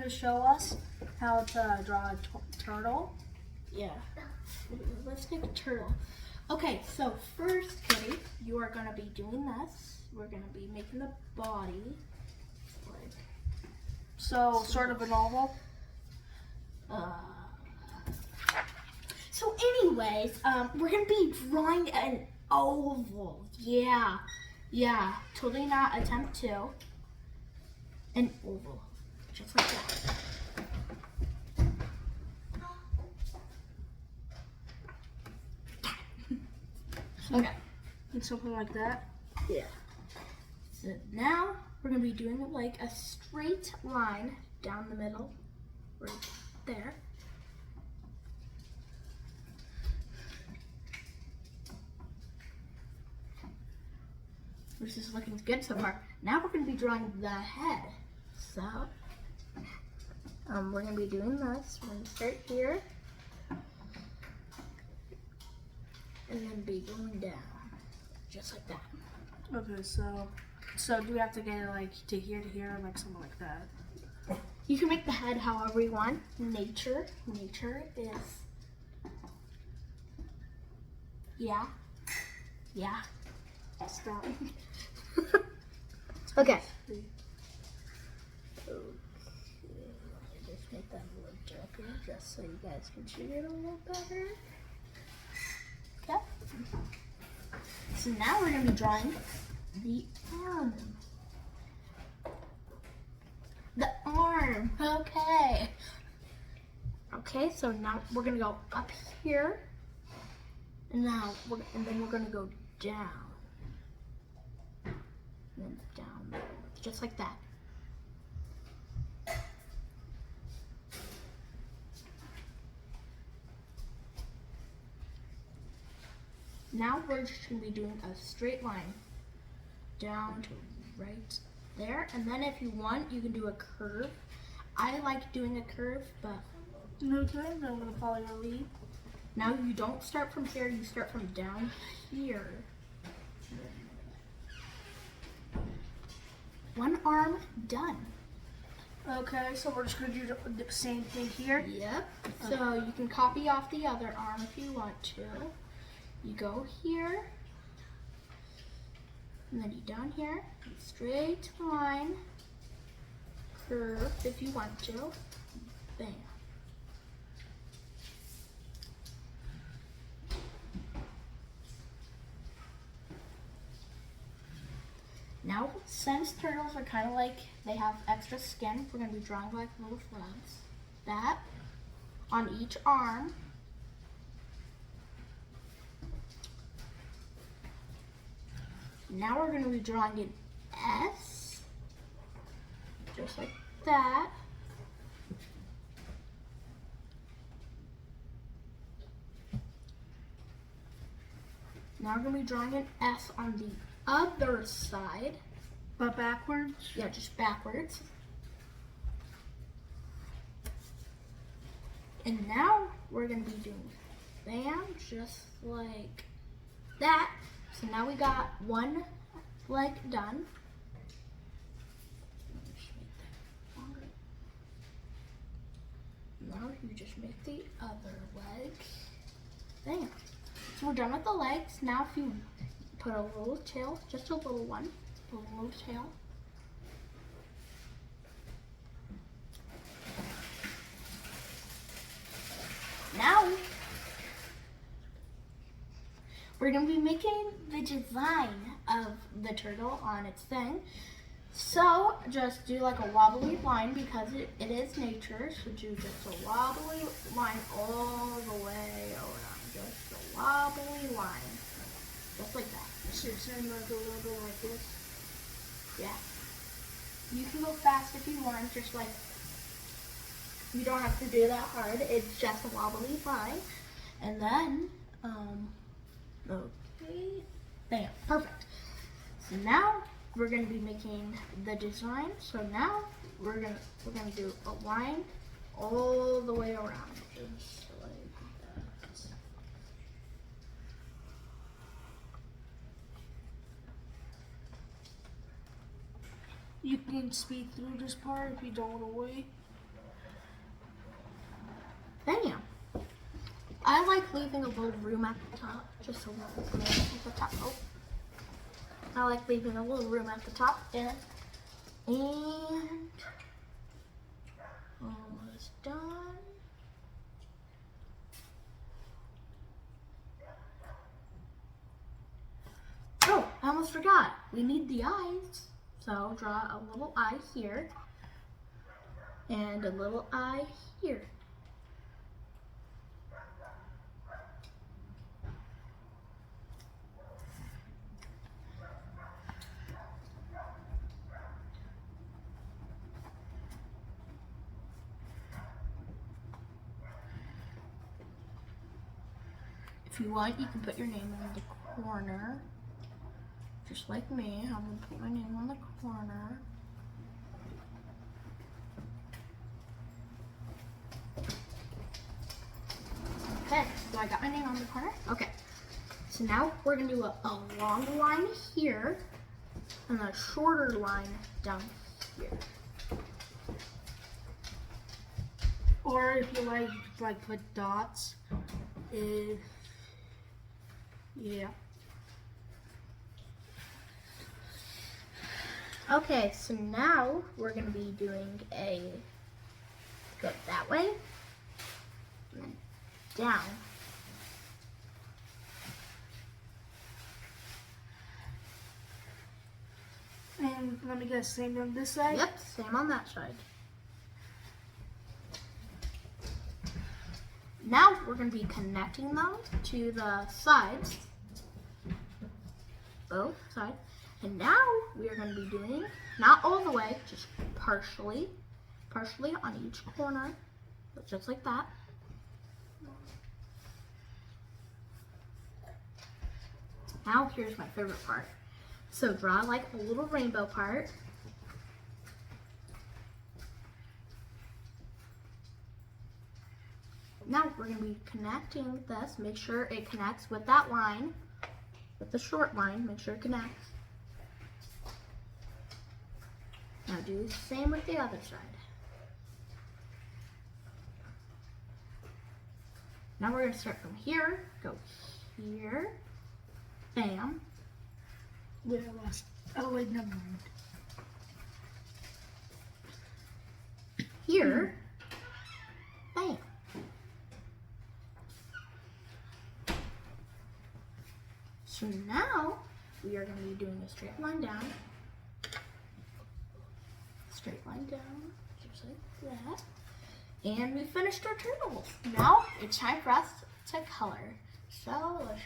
to show us how to draw a turtle? Yeah. Let's take a turtle. Okay, so first, Kitty, you are going to be doing this. We're going to be making the body. Like, So, sort of an oval? So anyways, we're going to be drawing an oval. Yeah. Yeah. Totally not attempt to. An oval. Just like that. Okay. And something like that? Yeah. So now we're going to be doing like a straight line down the middle, right there. This is looking good so far. Now we're going to be drawing the head. So, we're going to be doing this. We're going to start here. And then be going down. Just like that. Okay, so do we have to get it like to here, like something like that? You can make the head however you want. Nature is, yeah. Stop. Okay. Just make that a little darker, just so you guys can see it a little better. Okay. So now we're gonna be drawing the arm. The arm. Okay. Okay. So now we're gonna go up here, and then we're gonna go down, and then down, just like that. Now we're just going to be doing a straight line down to right there. And then if you want, you can do a curve. I like doing a curve, but... Okay, then I'm going to follow your lead. Now you don't start from here, you start from down here. One arm done. Okay, so we're just going to do the same thing here? Yep. So you can copy off the other arm if you want to. You go here, and then you down here, straight line, curve if you want to, bam. Now, since turtles are kind of like, they have extra skin, we're going to be drawing like little flags. That on each arm. Now we're going to be drawing an S, just like that. Now we're going to be drawing an S on the other side. But backwards? Yeah, just backwards. And now we're going to be doing bam, just like that. So now we got one leg done. Now you just make the other leg. Bam. So we're done with the legs. Now if you put a little tail, just a little one, put a little tail. Now we're going to be making the design of the turtle on its thing. So just do like a wobbly line because it is nature. So do just a wobbly line all the way around. Just a wobbly line. Just like that. So you're saying like a little bit like this? Yeah. You can go fast if you want, just like, you don't have to do that hard. It's just a wobbly line. And then, okay, bam, perfect. So now we're gonna be making the design. So now we're gonna do a line all the way around, just like that. You can speed through this part if you don't want to wait. I like leaving a little room at the top, just a little room at the top. Oh. I like leaving a little room at the top, and almost done. Oh, I almost forgot. We need the eyes. So draw a little eye here and a little eye here. If you want, you can put your name in the corner. Just like me, I'm going to put my name on the corner. Okay, so I got my name on the corner. Okay, so now we're going to do a long line here and a shorter line down here. Or if you like put dots. Yeah. Okay, so now we're going to be doing go that way, and then down. And let me guess, same on this side? Yep, same on that side. Now we're going to be connecting them to the sides, both sides. And now we are going to be doing, not all the way, just partially on each corner, just like that. Now here's my favorite part. So draw like a little rainbow part. Now we're going to be connecting this. Make sure it connects with that line, with the short line. Make sure it connects. Now do the same with the other side. Now we're going to start from here, go here, bam. Wait, I lost. Oh, wait, never mind. Here, bam. So now we are going to be doing a straight line down. Straight line down, just like that. And we finished our turtles. Now it's time for us to color. So let's